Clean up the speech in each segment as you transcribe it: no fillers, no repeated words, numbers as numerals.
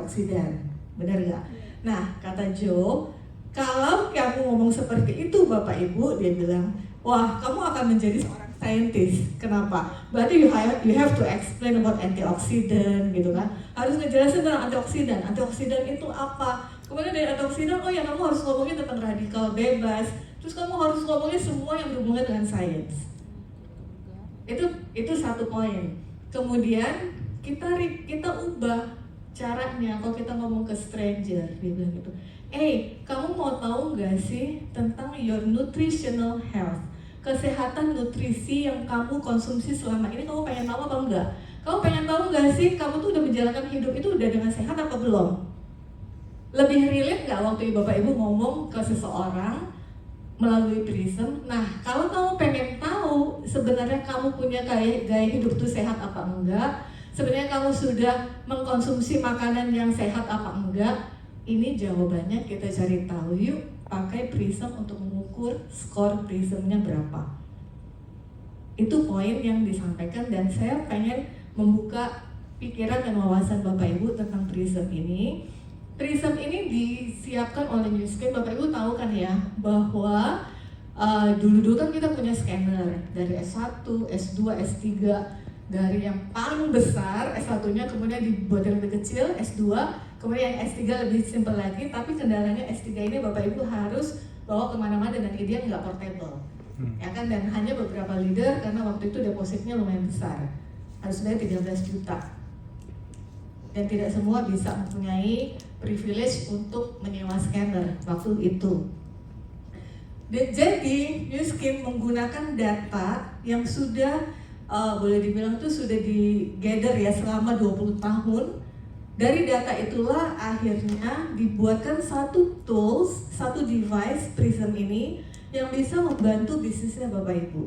antioksidan, benar nggak? Nah, kata Joe, kalau kamu ngomong seperti itu Bapak Ibu, dia bilang, wah kamu akan menjadi seorang scientist. Kenapa? Berarti you have to explain about antioksidan gitu kan. Harus ngejelasin tentang antioksidan. Antioksidan itu apa? Kemudian dari antioksidan, oh ya kamu harus ngomongin tentang radikal bebas. Terus kamu harus ngomongin semua yang berhubungan dengan sains. Itu satu poin. Kemudian kita ubah caranya. Kalau kita ngomong ke stranger, dia bilang gitu, kamu mau tahu nggak sih tentang your nutritional health, kesehatan nutrisi yang kamu konsumsi selama ini, kamu pengen tahu apa enggak? Kamu pengen tahu nggak sih kamu tuh udah menjalankan hidup itu udah dengan sehat apa belum? Lebih relate nggak waktu Bapak Ibu ngomong ke seseorang melalui Prism? Nah, kalau kamu pengen tahu sebenarnya kamu punya gaya hidup itu sehat apa enggak, sebenarnya kamu sudah mengkonsumsi makanan yang sehat apa enggak, ini jawabannya kita cari tahu yuk, pakai Prism untuk mengukur skor Prismnya berapa. Itu poin yang disampaikan dan saya pengen membuka pikiran dan wawasan Bapak Ibu tentang Prism ini. Prism ini disiapkan oleh Nu Skin. Bapak Ibu tahu kan ya bahwa dulu kan kita punya scanner dari S1, S2, S3, dari yang paling besar S1-nya kemudian dibuat yang lebih kecil S2, kemudian yang S3 lebih simpel lagi, tapi kendalanya S3 ini Bapak Ibu harus bawa kemana-mana dan dia nggak portable, ya kan, dan hanya beberapa leader karena waktu itu depositnya lumayan besar, harus bayar 13 juta, dan tidak semua bisa mempunyai privilege untuk menyewa scanner waktu itu. Dan jadi Nu Skin menggunakan data yang sudah boleh dibilang itu sudah di-gather ya selama 20 tahun. Dari data itulah akhirnya dibuatkan satu tools, satu device Prism ini yang bisa membantu bisnisnya Bapak Ibu.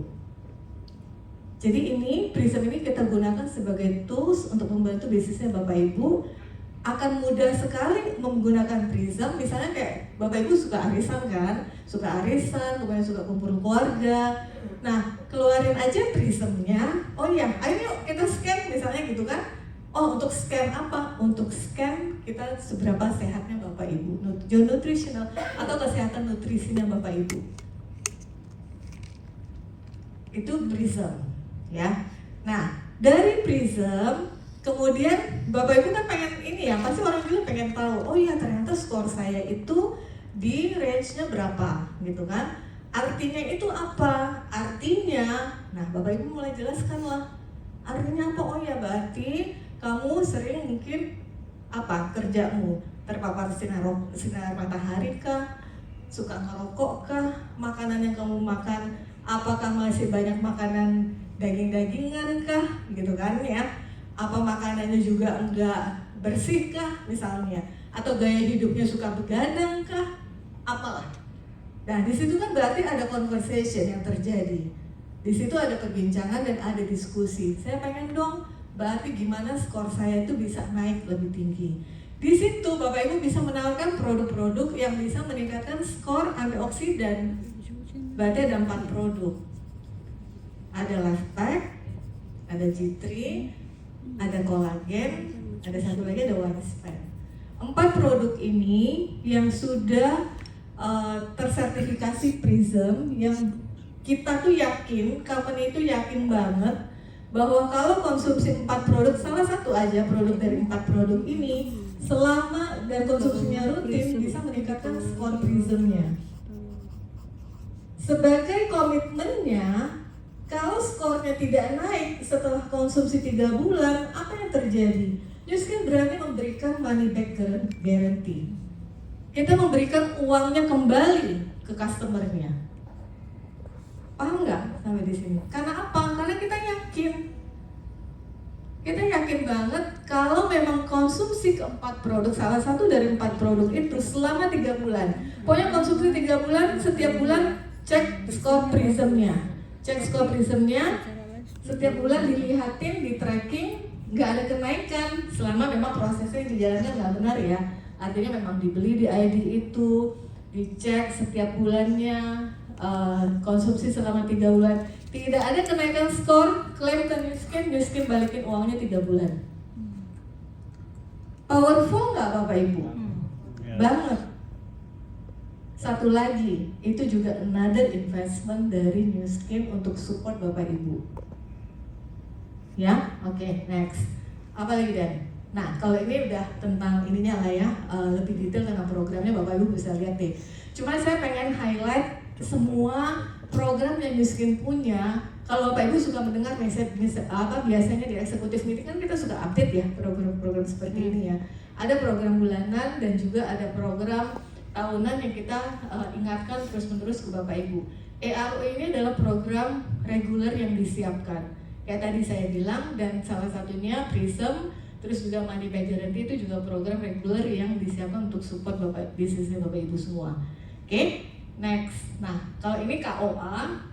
Jadi ini Prism ini kita gunakan sebagai tools untuk membantu bisnisnya Bapak Ibu. Akan mudah sekali menggunakan Prism, misalnya kayak Bapak Ibu suka arisan kan, kemudian suka kumpul keluarga. Nah, keluarin aja Prismnya. Oh iya, ayo yuk kita scan misalnya gitu kan. Oh, untuk scan apa? Untuk scan kita seberapa sehatnya Bapak Ibu, nutritional atau kesehatan nutrisinya Bapak Ibu. Itu Prism, ya. Nah, dari Prism kemudian Bapak Ibu kan pengen ini ya, pasti orang juga pengen tahu, oh iya ternyata skor saya itu di range-nya berapa gitu kan. Artinya itu apa? Artinya, nah Bapak Ibu mulai jelaskan lah. Artinya apa? Oh ya berarti kamu sering mungkin apa kerjamu terpapar sinar matahari kah? Suka ngerokok kah? Makanan yang kamu makan apakah masih banyak makanan daging-dagingan kah? Gitu kan ya. Apa makanannya juga enggak bersih kah misalnya, atau gaya hidupnya suka begadang kah, apalah. Nah di situ kan berarti ada conversation yang terjadi, di situ ada perbincangan dan ada diskusi. Saya pengen dong, berarti gimana skor saya itu bisa naik lebih tinggi. Di situ Bapak Ibu bisa menawarkan produk-produk yang bisa meningkatkan skor antioksidan. Berarti ada 4 produk, ada Life Pack, ada G3, ada kolagen, ada satu lagi ada Wingspan. 4 produk ini yang sudah tersertifikasi Prism, yang kita tuh yakin, company itu yakin banget bahwa kalau konsumsi 4 produk, salah satu aja produk dari 4 produk ini selama dan konsumsinya rutin bisa meningkatkan skor Prismnya. Sebagai komitmennya, kalau skornya tidak naik setelah konsumsi 3 bulan, apa yang terjadi? Nu Skin berani memberikan money back guarantee. Kita memberikan uangnya kembali ke customernya. Paham nggak sampai di sini? Karena apa? Karena kita yakin. Kita yakin banget kalau memang konsumsi ke 4 produk, salah satu dari 4 produk itu selama 3 bulan. Pokoknya konsumsi 3 bulan, setiap bulan cek skor Prismnya. Cek skor Prismnya, setiap bulan dilihatin, di tracking, nggak ada kenaikan selama memang prosesnya dijalankan nggak benar ya. Artinya memang dibeli di ID itu, dicek setiap bulannya, konsumsi selama 3 bulan, tidak ada kenaikan skor, klaim ke Nu Skin balikin uangnya 3 bulan. Powerful nggak Bapak Ibu? Banget. Satu lagi, itu juga another investment dari Nu Skin untuk support Bapak Ibu. Ya, oke, next. Apa lagi Dan? Nah, kalau ini udah tentang ininya lah ya, lebih detail tentang programnya Bapak Ibu bisa lihat deh. Cuma saya pengen highlight semua program yang Nu Skin punya. Kalau Bapak Ibu suka mendengar biasanya di eksekutif meeting kan kita suka update ya program-program seperti ini ya. Ada program bulanan dan juga ada program tahunan yang kita ingatkan terus-menerus ke Bapak Ibu. ERO ini adalah program reguler yang disiapkan. Kayak tadi saya bilang, dan salah satunya Prism, terus juga Money Back Guarantee itu juga program reguler yang disiapkan untuk support bisnisnya Bapak Ibu semua. Oke, next. Nah, kalau ini KOA,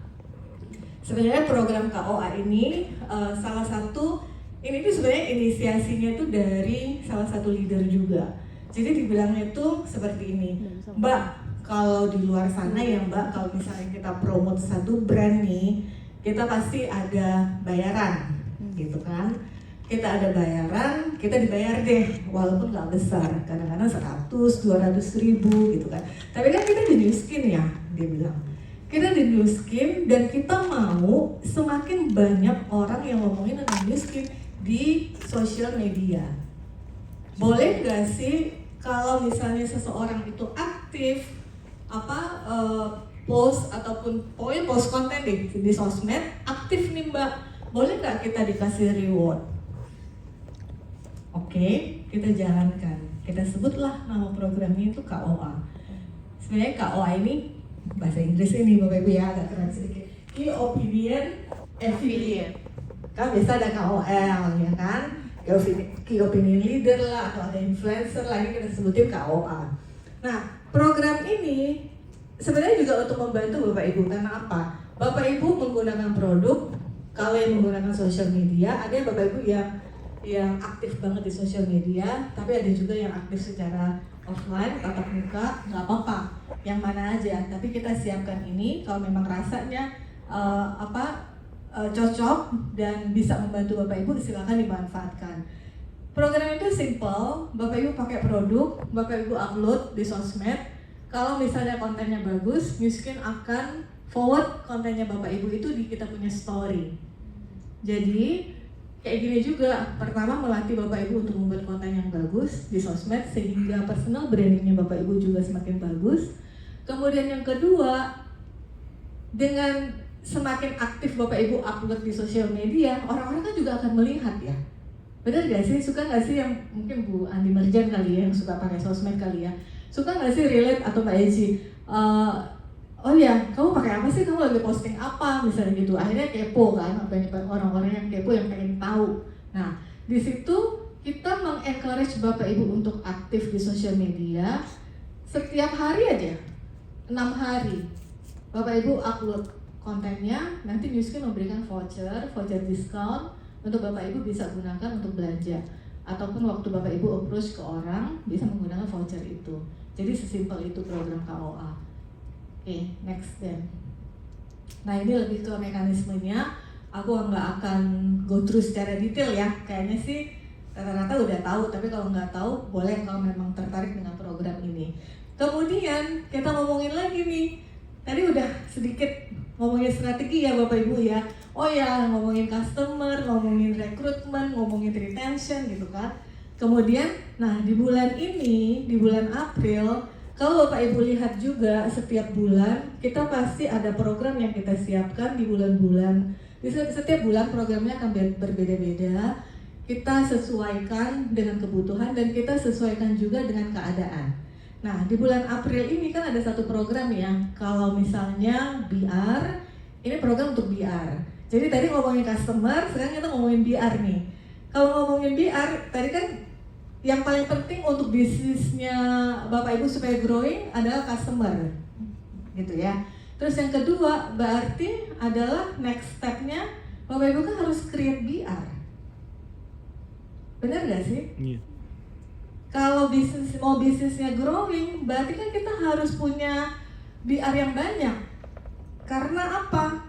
sebenarnya program KOA ini salah satu, ini tuh sebenarnya inisiasinya tuh dari salah satu leader juga. Jadi dibilangnya itu seperti ini, Mbak, kalau di luar sana ya Mbak, kalau misalnya kita promote satu brand nih, kita pasti ada bayaran, gitu kan? Kita ada bayaran, kita dibayar deh, walaupun nggak besar, kadang-kadang 100-200 ribu gitu kan. Tapi kan kita di Nu Skin ya, dia bilang. Kita di Nu Skin dan kita mau semakin banyak orang yang ngomongin tentang Nu Skin di sosial media. Boleh nggak sih kalau misalnya seseorang itu aktif post ataupun pokoknya post konten di sosmed, aktif nih Mbak, boleh nggak kita dikasih reward? Oke, kita jalankan. Kita sebutlah nama programnya itu KOA. Sebenarnya KOA ini bahasa Inggris ini Bapak Ibu ya, agak keren sedikit. Key Opinion Affiliate. Kan biasa ada KOL ya kan? Key Opinion Leader lah, atau ada influencer lah, ini kita sebutin KOA. Nah, program ini sebenarnya juga untuk membantu Bapak Ibu, karena apa? Bapak Ibu menggunakan produk, kalau yang menggunakan sosial media, ada yang Bapak Ibu yang aktif banget di sosial media, tapi ada juga yang aktif secara offline, tatap muka, nggak apa-apa, yang mana aja. Tapi kita siapkan ini, kalau memang rasanya cocok dan bisa membantu Bapak Ibu, silakan dimanfaatkan. Program itu simple, Bapak Ibu pakai produk, Bapak Ibu upload di sosmed. Kalau misalnya kontennya bagus, Nu Skin akan forward kontennya Bapak Ibu itu di kita punya story. Jadi kayak gini juga, pertama melatih Bapak Ibu untuk membuat konten yang bagus di sosmed sehingga personal brandingnya Bapak Ibu juga semakin bagus. Kemudian yang kedua, dengan semakin aktif Bapak Ibu upload di sosial media, orang-orang kan juga akan melihat ya. Benar gak sih? Suka gak sih yang mungkin Bu Andi Merjan kali ya, yang suka pakai sosmed kali ya? Suka gak sih relate atau Mbak Eci? Oh ya, kamu pakai apa sih? Kamu lagi posting apa? Misalnya gitu. Akhirnya kepo kan, orang-orang yang kepo yang pengen tahu. Nah, di situ kita mengencourage Bapak Ibu untuk aktif di sosial media setiap hari aja, 6 hari. Bapak Ibu upload kontennya, nanti Nu Skin memberikan voucher diskon untuk Bapak Ibu bisa gunakan untuk belanja. Ataupun waktu Bapak Ibu approach ke orang, bisa menggunakan voucher itu. Jadi sesimpel itu program KOA. Oke, next then. Nah ini lebih ke mekanismenya, aku nggak akan go through secara detail ya. Kayaknya sih rata-rata udah tahu, tapi kalau nggak tahu boleh kalau memang tertarik dengan program ini. Kemudian kita ngomongin lagi nih, tadi udah sedikit ngomongin strategi ya Bapak Ibu ya. Oh ya, ngomongin customer, ngomongin rekrutmen, ngomongin retention gitu kan. Kemudian, nah di bulan ini, di bulan April, kalau Bapak Ibu lihat juga setiap bulan kita pasti ada program yang kita siapkan di bulan-bulan. Di setiap bulan programnya akan berbeda-beda. Kita sesuaikan dengan kebutuhan dan kita sesuaikan juga dengan keadaan. Nah di bulan April ini kan ada satu program ya. Kalau misalnya BR, ini program untuk BR. Jadi tadi ngomongin customer, sekarang kita ngomongin BR nih. Kalau ngomongin BR, tadi kan yang paling penting untuk bisnisnya Bapak Ibu supaya growing adalah customer, gitu ya. Terus yang kedua berarti adalah next stepnya Bapak Ibu kan harus create BR, benar gak sih? Iya. Kalau bisnisnya growing, berarti kan kita harus punya BR yang banyak. Karena apa?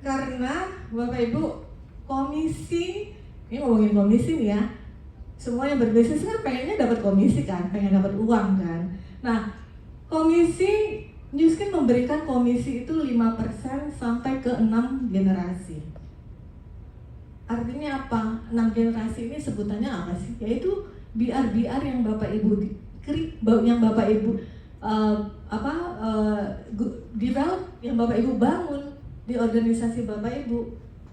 Karena Bapak Ibu komisi, ini ngomongin komisi nih ya. Semua yang berbisnis kan pengennya dapat komisi kan, pengen dapat uang kan. Nah, komisi, Nu Skin memberikan komisi itu 5% sampai ke 6 generasi. Artinya apa? 6 generasi ini sebutannya apa sih? Yaitu BR yang Bapak Ibu develop, yang Bapak Ibu bangun di organisasi Bapak Ibu.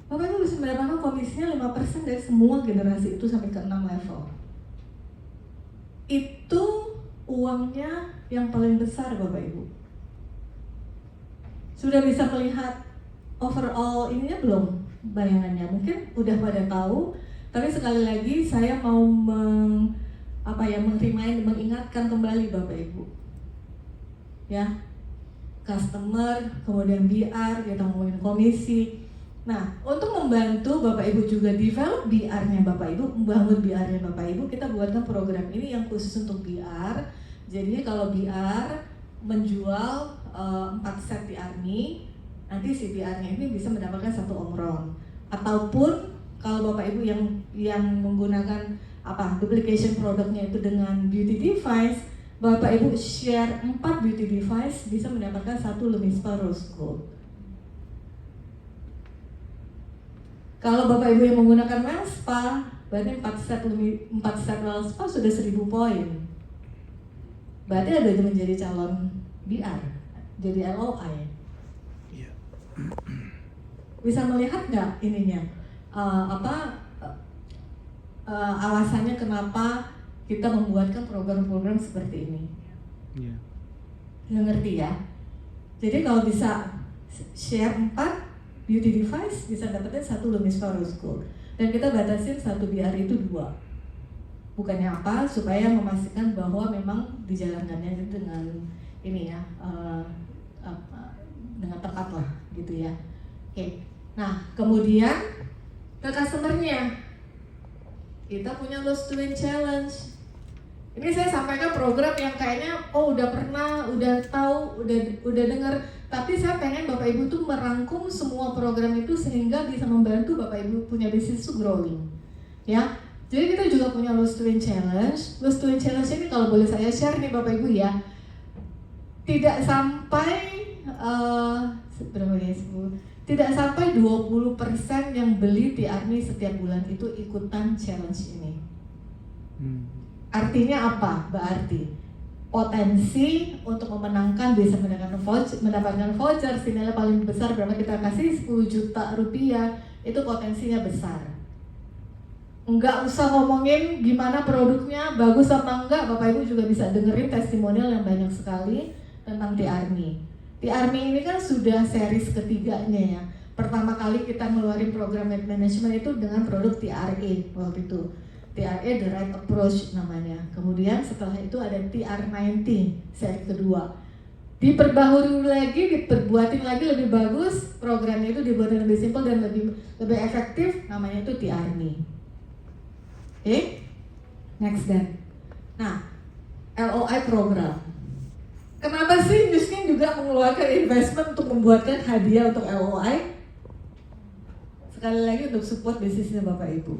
Bapak Ibu bisa mendapatkan komisinya 5% dari semua generasi itu sampai ke 6 level. Itu uangnya yang paling besar Bapak Ibu. Sudah bisa melihat overall ininya belum bayangannya? Mungkin udah pada tahu, tapi sekali lagi saya mau mengingatkan kembali Bapak Ibu. Ya, customer, kemudian BR, kita ngomongin komisi. Nah, untuk membantu Bapak Ibu juga develop BR-nya Bapak Ibu, membangun BR-nya Bapak Ibu, kita buatkan program ini yang khusus untuk BR. Jadi kalau BR menjual 4 set di Army, nanti si BR-nya ini bisa mendapatkan 1 omron. Ataupun kalau Bapak Ibu yang menggunakan duplication produknya itu dengan beauty device, Bapak Ibu share 4 beauty device bisa mendapatkan 1 LumiSpa Rose Gold. Kalau Bapak Ibu yang menggunakan Wellspa, berarti 4 set Wellspa sudah 1000 poin. Berarti ada yang menjadi calon BR, jadi LOI. Yeah. Bisa melihat nggak ininya? Alasannya kenapa kita membuatkan program-program seperti ini? Yeah. Nggak ngerti ya? Jadi kalau bisa share 4 beauty device bisa dapetin 1 LumiSpa Rose Gold, dan kita batasin 1 BR itu 2. Bukannya apa? Supaya memastikan bahwa memang dijalankannya dengan ini ya, dengan tepat lah gitu ya. Oke. Nah, kemudian ke customernya kita punya Lost to Win Challenge. Ini saya sampaikan program yang kayaknya udah pernah, udah tahu, udah dengar, tapi saya pengen Bapak Ibu tuh merangkum semua program itu sehingga bisa membantu Bapak Ibu punya bisnis tuh growing. Ya. Jadi kita juga punya Lost to Win Challenge. Lost to Win Challenge ini kalau boleh saya share nih Bapak Ibu ya, tidak sampai tidak sampai 20% yang beli di Army setiap bulan itu ikutan challenge ini. Artinya apa? Berarti potensi untuk memenangkan bisa mendapatkan voucher senilai paling besar berapa kita kasih 10 juta rupiah, itu potensinya besar. Enggak usah ngomongin gimana produknya bagus apa enggak, Bapak Ibu juga bisa dengerin testimonial yang banyak sekali tentang T-Army. T-Army ini kan sudah series ketiganya ya. Pertama kali kita ngeluarin program management itu dengan produk TRA waktu itu. TRA The Right Approach namanya. Kemudian setelah itu ada TR19 seri kedua. Diperbaharui lagi, diperbuatin lagi lebih bagus, programnya itu dibuatin lebih simpel dan lebih efektif, namanya itu T-Army. Oke, next then. Nah, LOI program. Kenapa sih Nu Skin juga mengeluarkan investment untuk membuatkan hadiah untuk LOI? Sekali lagi untuk support bisnisnya Bapak Ibu.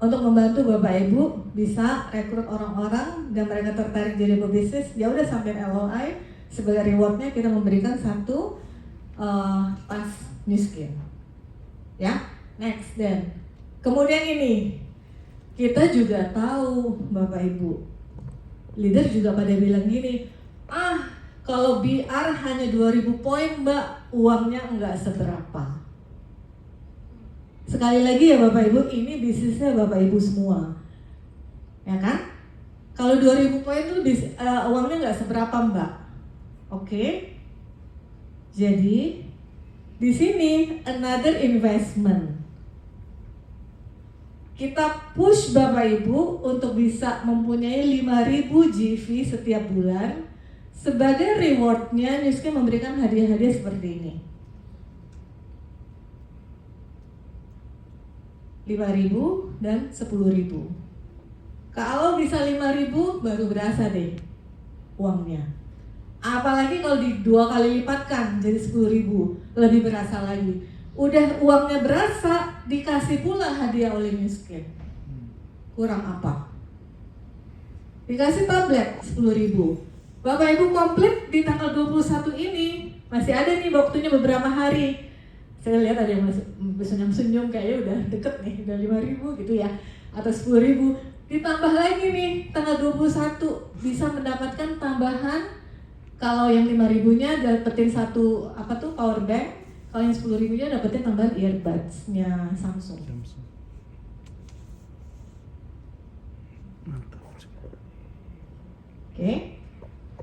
Untuk membantu Bapak Ibu bisa rekrut orang-orang dan mereka tertarik jadi pebisnis, ya udah sampai LOI, sebagai rewardnya kita memberikan 1 tas Nu Skin. Ya, next then. Kemudian ini kita juga tahu Bapak Ibu, leader juga pada bilang gini, kalau BR hanya 2000 poin Mbak, uangnya enggak seberapa. Sekali lagi ya Bapak Ibu, ini bisnisnya Bapak Ibu semua, ya kan? Kalau 2000 poin itu uangnya enggak seberapa Mbak. Oke? Jadi di sini another investment. Kita push Bapak Ibu untuk bisa mempunyai 5000 GV setiap bulan. Sebagai rewardnya, Nu Skin memberikan hadiah-hadiah seperti ini. 5.000 dan 10.000. Kalau bisa 5.000 baru berasa deh uangnya. Apalagi kalau di 2 kali lipatkan jadi 10.000, lebih berasa lagi. Udah uangnya berasa, dikasih pula hadiah oleh Nu Skin. Kurang apa? Dikasih tablet 10.000. Bapak Ibu komplit di tanggal 21 ini. Masih ada nih waktunya beberapa hari. Saya lihat ada yang senyum-senyum kayaknya udah deket nih, udah 5.000 gitu ya, atau 10.000. Ditambah lagi nih tanggal 21 bisa mendapatkan tambahan. Kalau yang 5.000-nya dapetin satu power bank, kalau yang 10.000-nya dapetin tambahan earbuds-nya Samsung. Oke,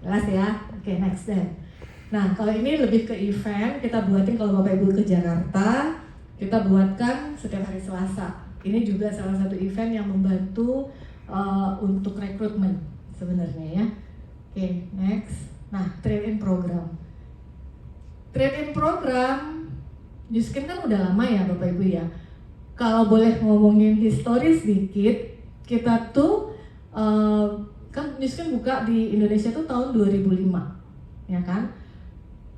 jelas ya. Oke, next then. Nah, kalau ini lebih ke event, kita buatin kalau Bapak Ibu ke Jakarta, kita buatkan setiap hari Selasa. Ini juga salah satu event yang membantu untuk rekrutmen sebenarnya ya. Oke, next. Nah, trade-in program. Trade-in program, Newskin kan udah lama ya Bapak Ibu ya. Kalau boleh ngomongin historis dikit, kita tuh kan Newskin buka di Indonesia tuh tahun 2005, ya kan?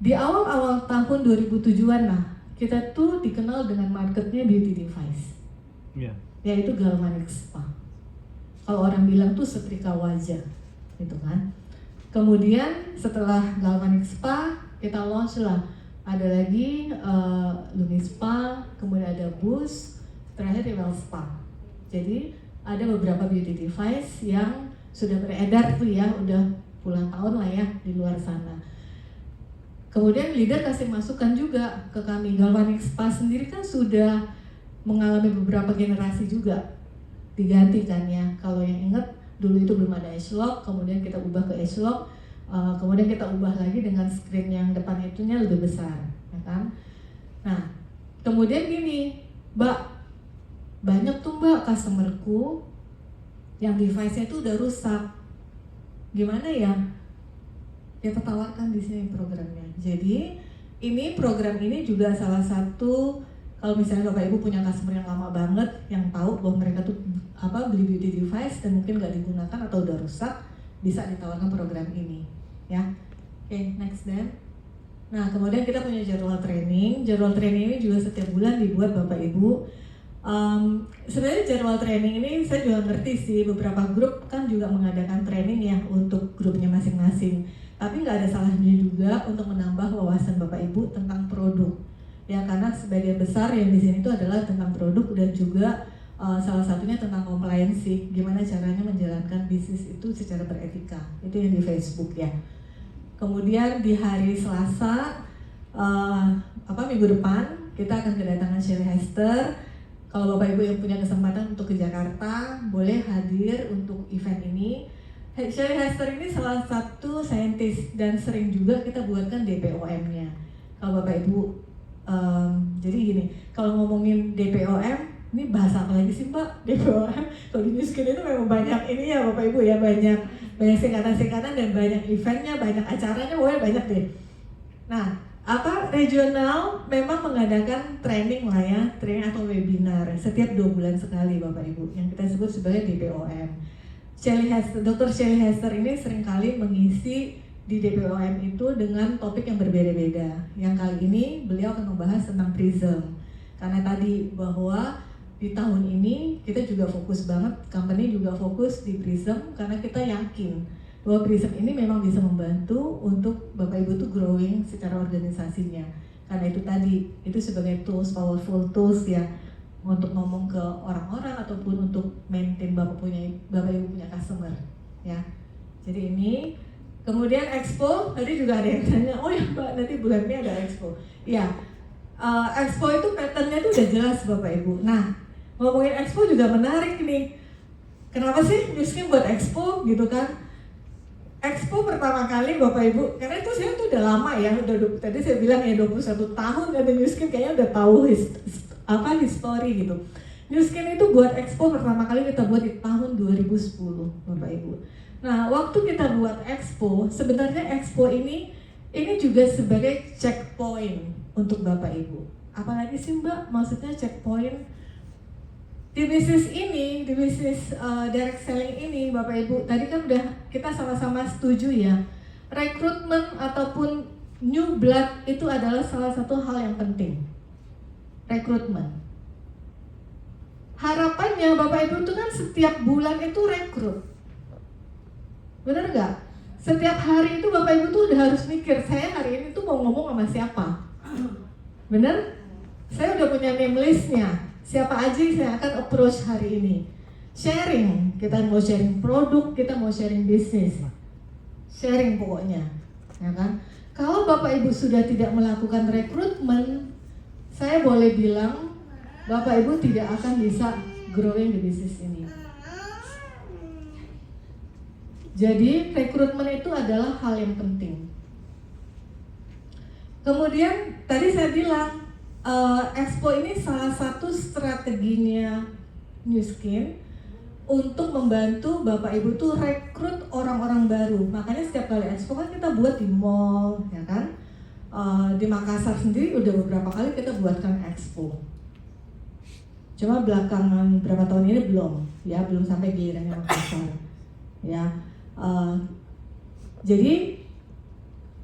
Di awal-awal tahun 2007-an lah, kita tuh dikenal dengan marketnya beauty device, yaitu Galvanic Spa. Kalau orang bilang tuh setrika wajah, gitu kan. Kemudian setelah Galvanic Spa, kita launch lah. Ada lagi Lumi Spa, kemudian ada Boost, terakhir Rival Spa. Jadi ada beberapa beauty device yang sudah beredar tuh ya, udah puluhan tahun lah ya di luar sana. Kemudian leader kasih masukan juga ke kami. Galvanic Spa sendiri kan sudah mengalami beberapa generasi juga digantikan ya. Kalau yang ingat dulu itu belum ada H-Lock, kemudian kita ubah ke H-Lock, kemudian kita ubah lagi dengan screen yang depan itunya lebih besar, ya kan? Nah, kemudian gini, Mbak, banyak tuh Mbak customerku yang device-nya itu udah rusak. Gimana ya? Kita tawarkan di sini programnya. Jadi ini program ini juga salah satu, kalau misalnya Bapak Ibu punya customer yang lama banget, yang tahu bahwa mereka tuh beli beauty device dan mungkin nggak digunakan atau udah rusak, bisa ditawarkan program ini, ya. Oke, next then. Nah, kemudian kita punya jadwal training. Jadwal training ini juga setiap bulan dibuat Bapak Ibu. Sebenarnya jadwal training ini saya juga ngerti sih, beberapa grup kan juga mengadakan training ya untuk grupnya masing-masing. Tapi nggak ada salahnya juga untuk menambah wawasan Bapak Ibu tentang produk. Ya, karena sebagian besar yang di sini itu adalah tentang produk dan juga salah satunya tentang compliance, gimana caranya menjalankan bisnis itu secara beretika. Itu yang di Facebook ya. Kemudian di hari Selasa minggu depan kita akan kedatangan Shelly Hester. Kalau Bapak Ibu yang punya kesempatan untuk ke Jakarta, boleh hadir untuk event ini. Shelly Hester ini salah satu saintis dan sering juga kita buatkan DPOM-nya. Kalau Bapak Ibu, jadi gini, kalau ngomongin DPOM, ini bahasa apa lagi sih Mbak? DPOM, kalau di Newskin itu memang banyak ini ya Bapak Ibu ya, banyak singkatan-singkatan dan banyak eventnya, banyak acaranya, banyak deh. Nah, regional memang mengadakan training lah ya, training atau webinar setiap 2 bulan sekali Bapak Ibu, yang kita sebut sebagai DPOM. Dr. Shelly Hester ini seringkali mengisi di DPOM itu dengan topik yang berbeda-beda. Yang kali ini beliau akan membahas tentang PRISM. Karena tadi bahwa di tahun ini kita juga fokus banget, company juga fokus di PRISM karena kita yakin bahwa PRISM ini memang bisa membantu untuk Bapak Ibu tuh growing secara organisasinya. Karena itu tadi, itu sebagai tools, powerful tools ya, untuk ngomong ke orang-orang ataupun untuk maintain Bapak Ibu punya customer ya. Jadi ini, kemudian expo, tadi juga ada yang tanya, oh ya Mbak nanti bulan ini ada expo. Ya, expo itu patternnya itu udah jelas Bapak Ibu. Nah, ngomongin expo juga menarik nih. Kenapa sih Newskin buat expo gitu kan? Expo pertama kali Bapak Ibu, karena itu saya tuh udah lama ya, tadi saya bilang ya 21 tahun ada Newskin, kayaknya udah tahu history gitu. Newskin itu buat expo pertama kali kita buat di tahun 2010 Bapak Ibu. Nah, waktu kita buat expo, sebenarnya expo ini juga sebagai checkpoint untuk Bapak Ibu. Apalagi sih Mbak, maksudnya checkpoint di bisnis ini, di bisnis direct selling ini Bapak Ibu, tadi kan udah kita sama-sama setuju ya, rekrutmen ataupun new blood itu adalah salah satu hal yang penting. Rekrutmen harapannya Bapak Ibu itu kan setiap bulan itu rekrut. Bener nggak? Setiap hari itu Bapak Ibu tuh udah harus mikir, saya hari ini tuh mau ngomong sama siapa. Bener? Saya udah punya name listnya. Siapa aja yang saya akan approach hari ini. Sharing, kita mau sharing produk, kita mau sharing bisnis. Sharing pokoknya, ya kan? Kalau Bapak Ibu sudah tidak melakukan rekrutmen, saya boleh bilang Bapak Ibu tidak akan bisa growing di bisnis ini. Jadi rekrutmen itu adalah hal yang penting. Kemudian tadi saya bilang Expo ini salah satu strateginya Nu Skin untuk membantu Bapak Ibu tuh rekrut orang-orang baru. Makanya setiap kali Expo kan kita buat di mall, ya kan? Di Makassar sendiri udah beberapa kali kita buatkan Expo. Cuma belakangan berapa tahun ini belum sampai gilirannya Makassar, ya. Jadi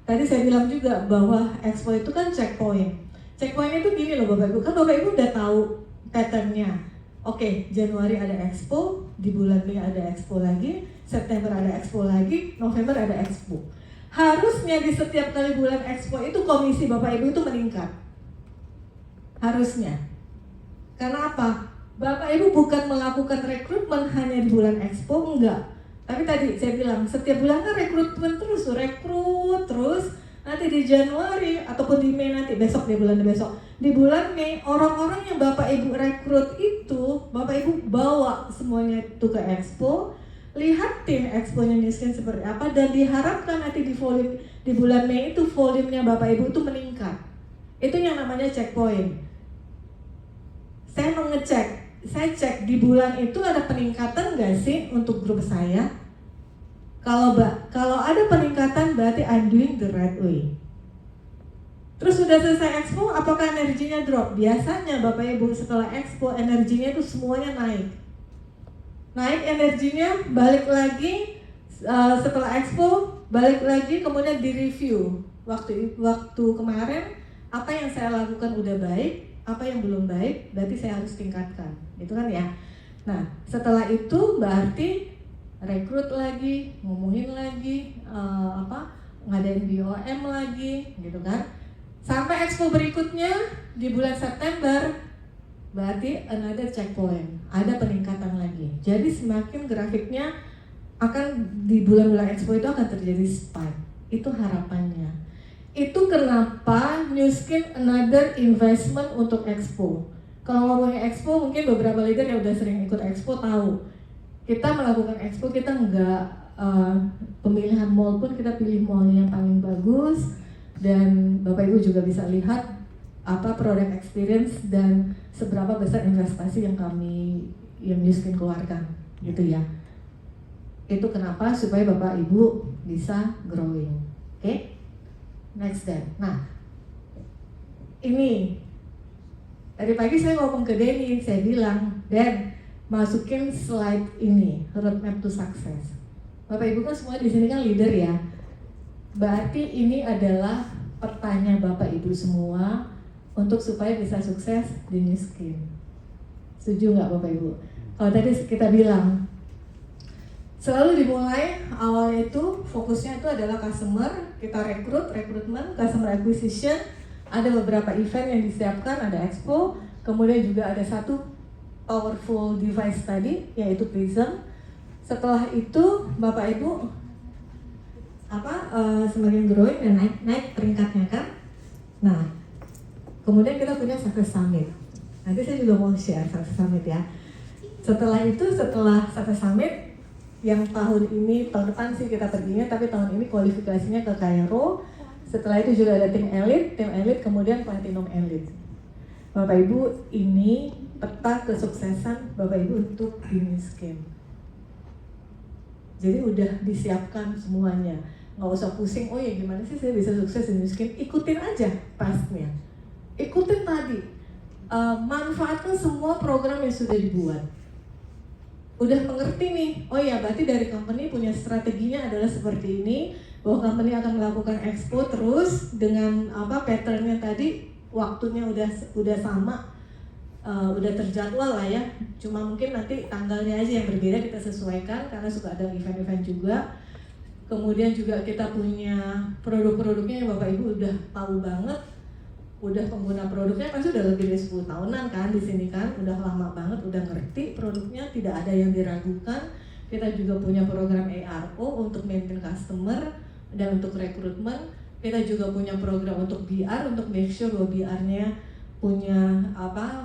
tadi saya bilang juga bahwa Expo itu kan checkpoint. Checkpoint itu gini loh Bapak Ibu, kan Bapak Ibu udah tahu patternnya. Oke, Januari ada Expo, di bulan Mei ada Expo lagi, September ada Expo lagi, November ada Expo. Harusnya di setiap kali bulan Expo itu komisi Bapak Ibu itu meningkat. Harusnya. Karena apa? Bapak Ibu bukan melakukan rekrutmen hanya di bulan Expo, enggak. Tapi tadi saya bilang, setiap bulan kan rekrutmen terus, rekrut terus. Nanti di Januari ataupun di Mei nanti, besok di bulan besok. Di bulan Mei, orang-orang yang Bapak Ibu rekrut itu, Bapak Ibu bawa semuanya itu ke Expo. Lihatin Expo-nya Nu Skin seperti apa, dan diharapkan nanti di volume di bulan Mei itu volumenya Bapak Ibu itu meningkat. Itu yang namanya checkpoint. Saya mau ngecek. Saya cek di bulan itu ada peningkatan nggak sih untuk grup saya? Kalau ada peningkatan berarti I'm doing the right way. Terus sudah selesai Expo, apakah energinya drop? Biasanya Bapak Ibu setelah Expo energinya itu semuanya naik. Naik energinya, balik lagi setelah Expo, balik lagi kemudian di review. Waktu kemarin apa yang saya lakukan udah baik, apa yang belum baik, berarti saya harus tingkatkan, gitu kan ya. Nah, setelah itu berarti rekrut lagi, ngomongin lagi, ngadain BOM lagi, gitu kan. Sampai Expo berikutnya di bulan September, berarti another checkpoint, ada peningkatan lagi. Jadi semakin grafiknya akan di bulan-bulan Expo itu akan terjadi spike. Itu harapannya. Itu kenapa Nu Skin another investment untuk Expo. Kalau ngomongin Expo, mungkin beberapa leader yang udah sering ikut Expo tahu. Kita melakukan Expo, kita nggak pemilihan mall pun kita pilih mallnya yang paling bagus. Dan Bapak Ibu juga bisa lihat apa product experience dan seberapa besar investasi yang Nu Skin keluarkan, gitu ya. Itu kenapa supaya Bapak Ibu bisa growing. Oke? Next then. Nah, ini tadi pagi saya ngomong ke Denny, saya bilang, Dan, masukin slide ini, roadmap to success. Bapak Ibu kan semua di sini kan leader ya. Berarti ini adalah pertanyaan Bapak Ibu semua untuk supaya bisa sukses di Nu Skin. Setuju nggak Bapak Ibu? Kalau tadi kita bilang, selalu dimulai awalnya itu fokusnya itu adalah customer, kita rekrutmen, customer acquisition, ada beberapa event yang disiapkan, ada Expo, kemudian juga ada satu powerful device tadi yaitu Prism. Setelah itu Bapak Ibu semakin growing dan naik peringkatnya kan. Nah, kemudian kita punya Success Summit. Nanti saya juga mau share Success Summit ya. Setelah Success Summit yang tahun depan sih kita perginya, tapi tahun ini kualifikasinya ke Kairo. Setelah itu juga ada tim elite kemudian platinum elite. Bapak Ibu, ini peta kesuksesan Bapak Ibu untuk Nu Skin. Jadi udah disiapkan semuanya, nggak usah pusing. Oh ya gimana sih saya bisa sukses di Nu Skin? Ikutin aja pathnya, ikutin tadi, manfaatkan semua program yang sudah dibuat. Udah mengerti nih, oh ya berarti dari company punya strateginya adalah seperti ini, bahwa company akan melakukan Expo terus dengan patternnya tadi, waktunya udah sama, udah terjadwal lah ya. Cuma mungkin nanti tanggalnya aja yang berbeda kita sesuaikan karena suka ada event-event juga. Kemudian juga kita punya produk-produknya yang Bapak Ibu udah tahu banget, udah pengguna produknya pasti udah lebih dari 10 tahunan kan di sini kan, udah lama banget, udah ngerti produknya, tidak ada yang diragukan. Kita juga punya program ARO untuk maintain customer dan untuk rekrutmen. Kita juga punya program untuk BR untuk make sure bahwa BR-nya punya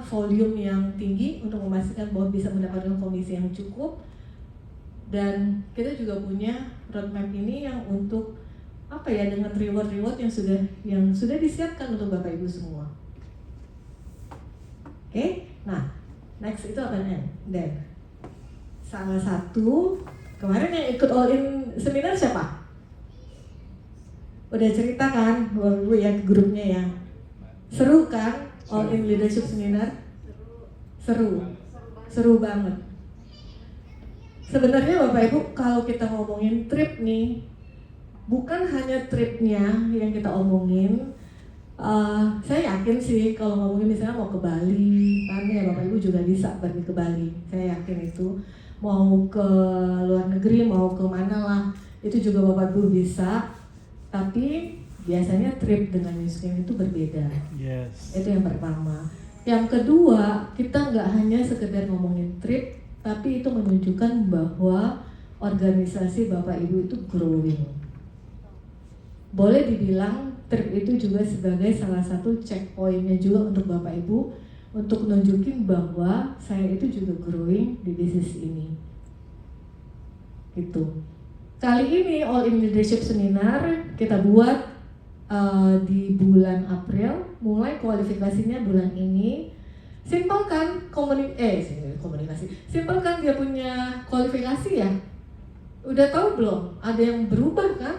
volume yang tinggi untuk memastikan bahwa bisa mendapatkan komisi yang cukup. Dan kita juga punya roadmap ini yang untuk dengan reward yang sudah disiapkan untuk Bapak Ibu semua. Oke, nah next itu apa nih? Dan salah satu kemarin yang ikut all in seminar siapa? Udah cerita kan Bapak Ibu ya grupnya ya. Seru kan all in leadership seminar? Seru banget. Sebenarnya Bapak Ibu kalau kita ngomongin trip nih, bukan hanya tripnya yang kita omongin. Saya yakin sih kalau ngomongin misalnya mau ke Bali, kan ya Bapak Ibu juga bisa pergi ke Bali. Saya yakin itu. Mau ke luar negeri, mau ke mana lah, itu juga Bapak Ibu bisa. Tapi biasanya trip dengan miskin itu berbeda. Yes. Itu yang pertama. Yang kedua, kita nggak hanya sekedar ngomongin trip, tapi itu menunjukkan bahwa organisasi Bapak Ibu itu growing. Boleh dibilang trip itu juga sebagai salah satu checkpointnya juga untuk Bapak Ibu untuk nunjukin bahwa saya itu juga growing di bisnis ini. Gitu. Kali ini All in Leadership Seminar kita buat di bulan April, mulai kualifikasinya bulan ini. Simpel kan komunikasi. Simpel kan dia punya kualifikasi ya. Udah tahu belum? Ada yang berubah kan?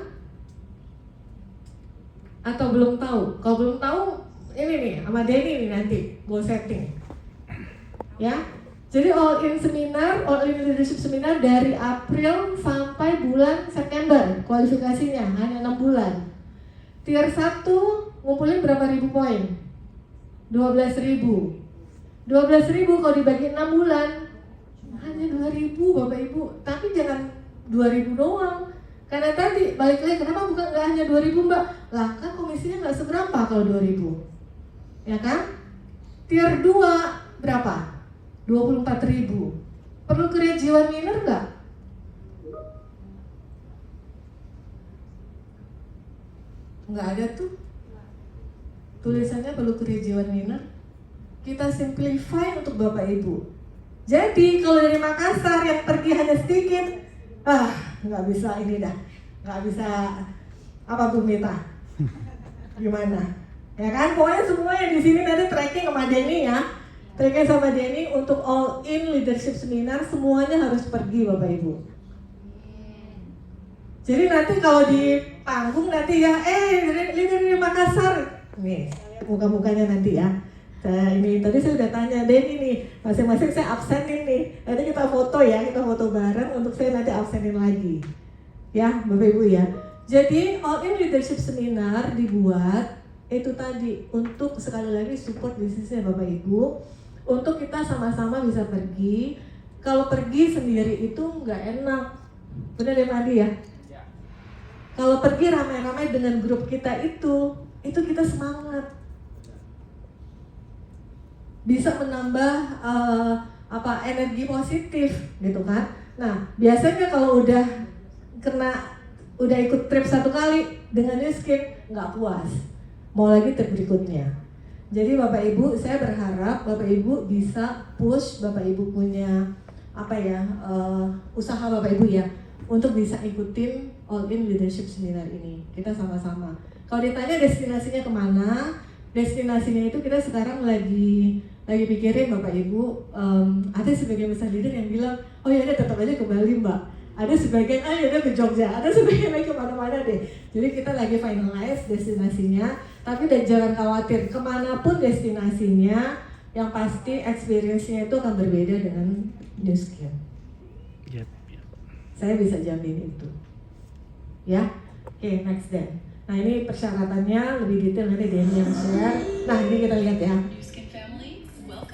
Atau belum tahu? Kalau belum tahu, ini nih sama Denny nih nanti goal setting. Ya. Jadi all in leadership seminar dari April sampai bulan September kualifikasinya hanya 6 bulan. Tier 1 ngumpulin berapa ribu poin? 12.000. 12.000 kalau dibagi 6 bulan hanya 2.000 Bapak Ibu. Tapi jangan 2.000 doang. Karena tadi balik lagi kenapa bukan nggak hanya 2.000 Mbak? Lah kan komisinya nggak seberapa kalau 2.000. Ya kan? Tier 2 berapa? 24.000. Perlu create jiwa winner nggak? Nggak ada tuh. Tulisannya perlu create jiwa winner. Kita simplify untuk Bapak Ibu. Jadi kalau dari Makassar yang pergi hanya sedikit, nggak bisa ini dah, nggak bisa apa Bu Mita, gimana? Ya kan, pokoknya semua yang di sini nanti tracking sama Denny ya, tracking sama Denny untuk all in leadership seminar semuanya harus pergi Bapak Ibu. Jadi nanti kalau di panggung nanti ya, leader di Makassar, nih muka-mukanya nanti ya. Ini tadi saya udah tanya Denny nih, masing-masing saya absenin nih. Nanti kita foto ya, kita foto bareng untuk saya nanti absenin lagi. Ya, Bapak Ibu ya. Jadi all in leadership seminar dibuat itu tadi untuk sekali lagi support bisnisnya Bapak Ibu, untuk kita sama-sama bisa pergi. Kalau pergi sendiri itu nggak enak, benar ya Madi ya? Kalau pergi ramai-ramai dengan grup kita itu kita semangat. Bisa menambah energi positif gitu kan. Nah biasanya kalau udah ikut trip 1 kali dengan miskin nggak puas, mau lagi trip berikutnya. Jadi Bapak Ibu, saya berharap Bapak Ibu bisa push, Bapak Ibu punya usaha Bapak Ibu ya untuk bisa ikutin all in leadership seminar ini. Kita sama-sama. Kalau ditanya destinasinya kemana, destinasinya itu kita sekarang lagi pikirin Bapak Ibu. Ada sebagian besar leader yang bilang, oh ya udah tetap aja ke Bali Mbak. Ada sebagian, ya udah ke Jogja. Ada sebagian lagi kemana-mana deh. Jadi kita lagi finalize destinasinya. Tapi jangan khawatir, kemanapun destinasinya, yang pasti experience-nya itu akan berbeda dengan New Skill. Yep. Saya bisa jamin itu. Ya, oke, next then. Nah ini persyaratannya lebih detail nanti Denny yang share. Nah ini kita lihat ya.